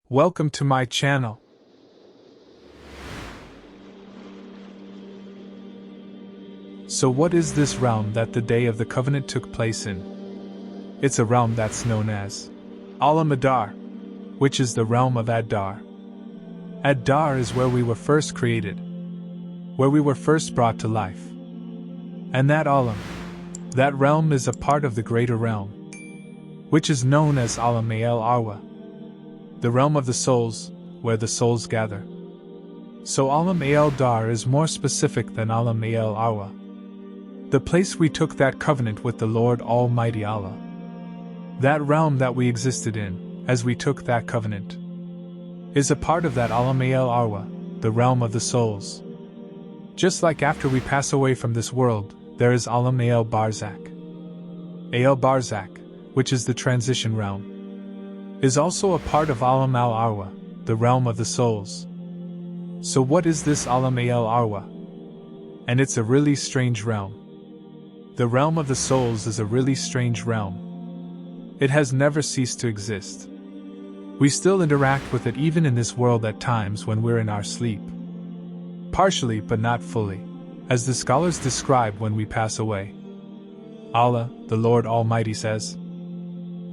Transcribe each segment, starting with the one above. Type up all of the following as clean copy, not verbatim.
Welcome to my channel. So what is this realm that the Day of the Covenant took place in? It's a realm that's known as Alam-Adar, which is the realm of Adar. Adar is where we were first created, where we were first brought to life. And that Alam, that realm is a part of the greater realm, which is known as Alam-Arwa, the realm of the souls, where the souls gather. So Alam-Dar is more specific than Alam-Arwa, the place we took that covenant with the Lord Almighty Allah. That realm that we existed in, as we took that covenant, is a part of that Alam-Arwa, the realm of the souls. Just like after we pass away from this world, there is Alam-Barzakh. Barzakh, which is the transition realm, is also a part of Alam-Arwa, the realm of the souls. So what is this Alam-Arwa? And it's a really strange realm. The realm of the souls is a really strange realm. It has never ceased to exist. We still interact with it even in this world at times when we're in our sleep. Partially but not fully, as the scholars describe when we pass away. Allah, the Lord Almighty says,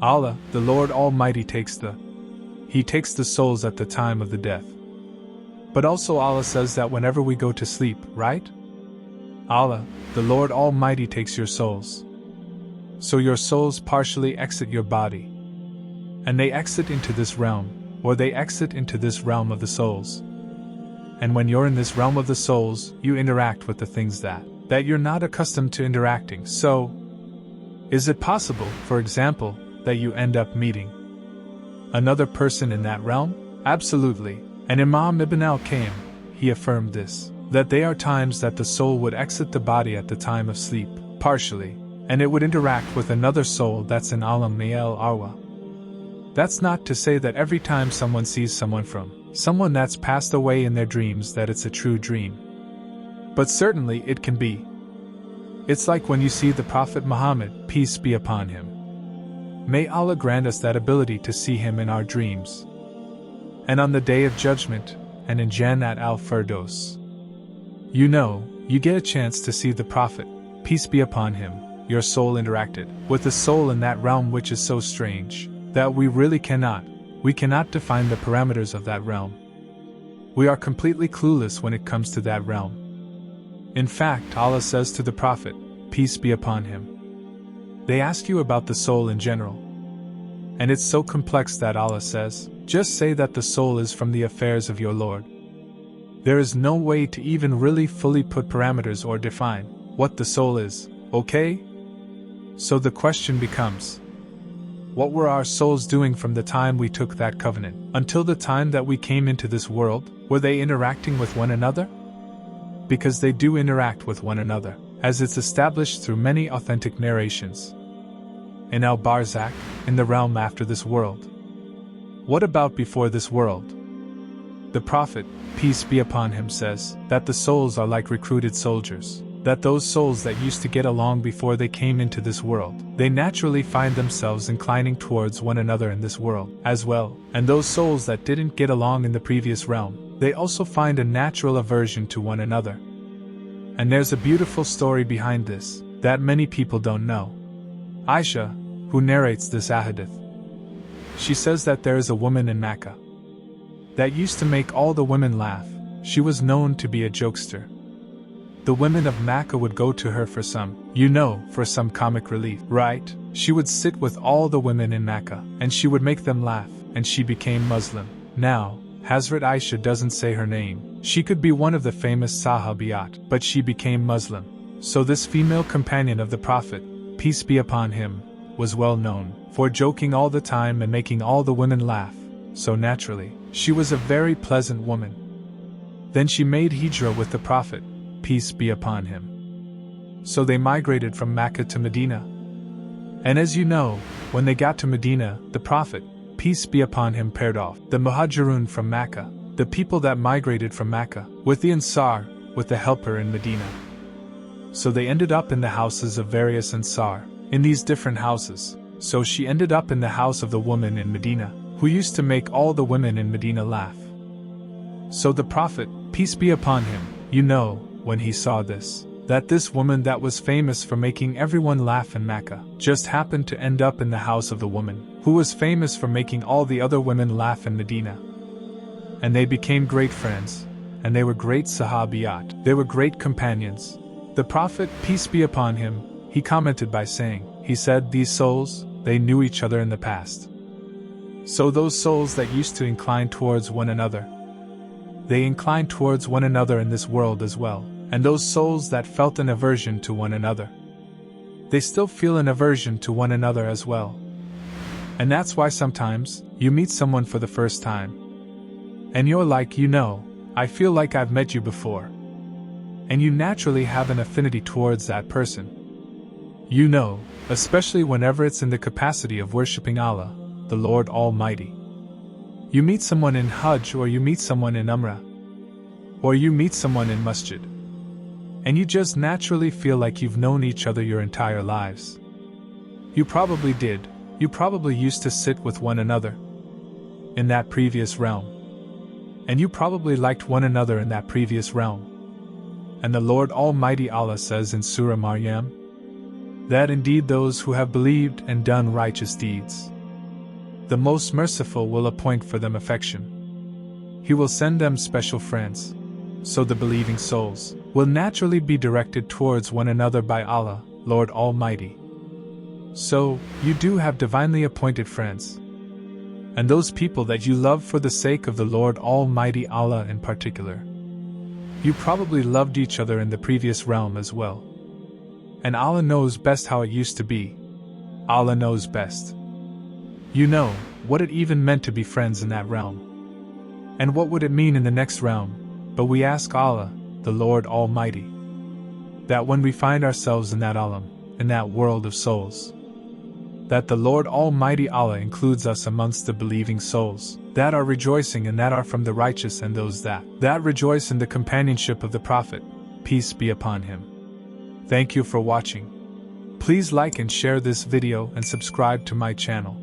Allah, the Lord Almighty takes the souls at the time of the death. But also Allah says that whenever we go to sleep, right? Allah, the Lord Almighty takes your souls. So your souls partially exit your body. And they exit into this realm, or they exit into this realm of the souls. And when you're in this realm of the souls, you interact with the things that you're not accustomed to interacting. So, is it possible, for example, that you end up meeting another person in that realm? Absolutely. And Imam Ibn al-Qayyim, he affirmed this, that there are times that the soul would exit the body at the time of sleep, partially, and it would interact with another soul that's in Alam-Arwa. That's not to say that every time someone sees someone that's passed away in their dreams that it's a true dream. But certainly it can be. It's like when you see the Prophet Muhammed, peace be upon him. May Allah grant us that ability to see him in our dreams. And on the Day of Judgment, and in Jannat al-Firdaus, you get a chance to see the Prophet, peace be upon him. Your soul interacted with the soul in that realm, which is so strange that we cannot define the parameters of that realm. We are completely clueless when it comes to that realm. In fact, Allah says to the Prophet, peace be upon him, they ask you about the soul in general. And it's so complex that Allah says, just say that the soul is from the affairs of your Lord. There is no way to even really fully put parameters or define what the soul is, okay? So the question becomes, what were our souls doing from the time we took that covenant until the time that we came into this world? Were they interacting with one another? Because they do interact with one another, as it's established through many authentic narrations. In Al-Barzakh, in the realm after this world. What about before this world? The Prophet, peace be upon him, says that the souls are like recruited soldiers, that those souls that used to get along before they came into this world, they naturally find themselves inclining towards one another in this world as well, and those souls that didn't get along in the previous realm, they also find a natural aversion to one another. And there's a beautiful story behind this, that many people don't know. Aisha, who narrates this ahadith, she says that there is a woman in Mecca that used to make all the women laugh. She was known to be a jokester. The women of Mecca would go to her for some comic relief, right? She would sit with all the women in Mecca, and she would make them laugh, and she became Muslim. Now, Hazrat Aisha doesn't say her name. She could be one of the famous Sahabiyat, but she became Muslim. So this female companion of the Prophet, peace be upon him, was well known for joking all the time and making all the women laugh. So naturally, she was a very pleasant woman. Then she made hijrah with the Prophet, peace be upon him. So they migrated from Mecca to Medina. And as you know, when they got to Medina, the Prophet, peace be upon him, paired off the Muhajirun from Mecca, the people that migrated from Mecca, with the Ansar, with the helper in Medina. So they ended up in the houses of various Ansar, in these different houses. So she ended up in the house of the woman in Medina, who used to make all the women in Medina laugh. So the Prophet, peace be upon him, when he saw this, that this woman that was famous for making everyone laugh in Mecca just happened to end up in the house of the woman who was famous for making all the other women laugh in Medina. And they became great friends, and they were great sahabiyat, they were great companions. The Prophet, peace be upon him, he commented by saying, he said, these souls, they knew each other in the past. So those souls that used to incline towards one another, they incline towards one another in this world as well. And those souls that felt an aversion to one another, they still feel an aversion to one another as well. And that's why sometimes you meet someone for the first time, and you're like, I feel like I've met you before. And you naturally have an affinity towards that person. Especially whenever it's in the capacity of worshipping Allah, the Lord Almighty. You meet someone in Hajj, or you meet someone in Umrah, or you meet someone in Masjid. And you just naturally feel like you've known each other your entire lives. You probably did. You probably used to sit with one another in that previous realm. And you probably liked one another in that previous realm. And the Lord Almighty Allah says in Surah Maryam, that indeed those who have believed and done righteous deeds, the Most Merciful will appoint for them affection. He will send them special friends. So the believing souls will naturally be directed towards one another by Allah, Lord Almighty. So, you do have divinely appointed friends. And those people that you love for the sake of the Lord Almighty Allah in particular. You probably loved each other in the previous realm as well. And Allah knows best how it used to be. Allah knows best. You know what it even meant to be friends in that realm. And what would it mean in the next realm? But we ask Allah, the Lord Almighty, that when we find ourselves in that alam, in that world of souls, that the Lord Almighty Allah includes us amongst the believing souls that are rejoicing and that are from the righteous, and those that rejoice in the companionship of the Prophet, peace be upon him. Thank you for watching. Please like and share this video and subscribe to my channel.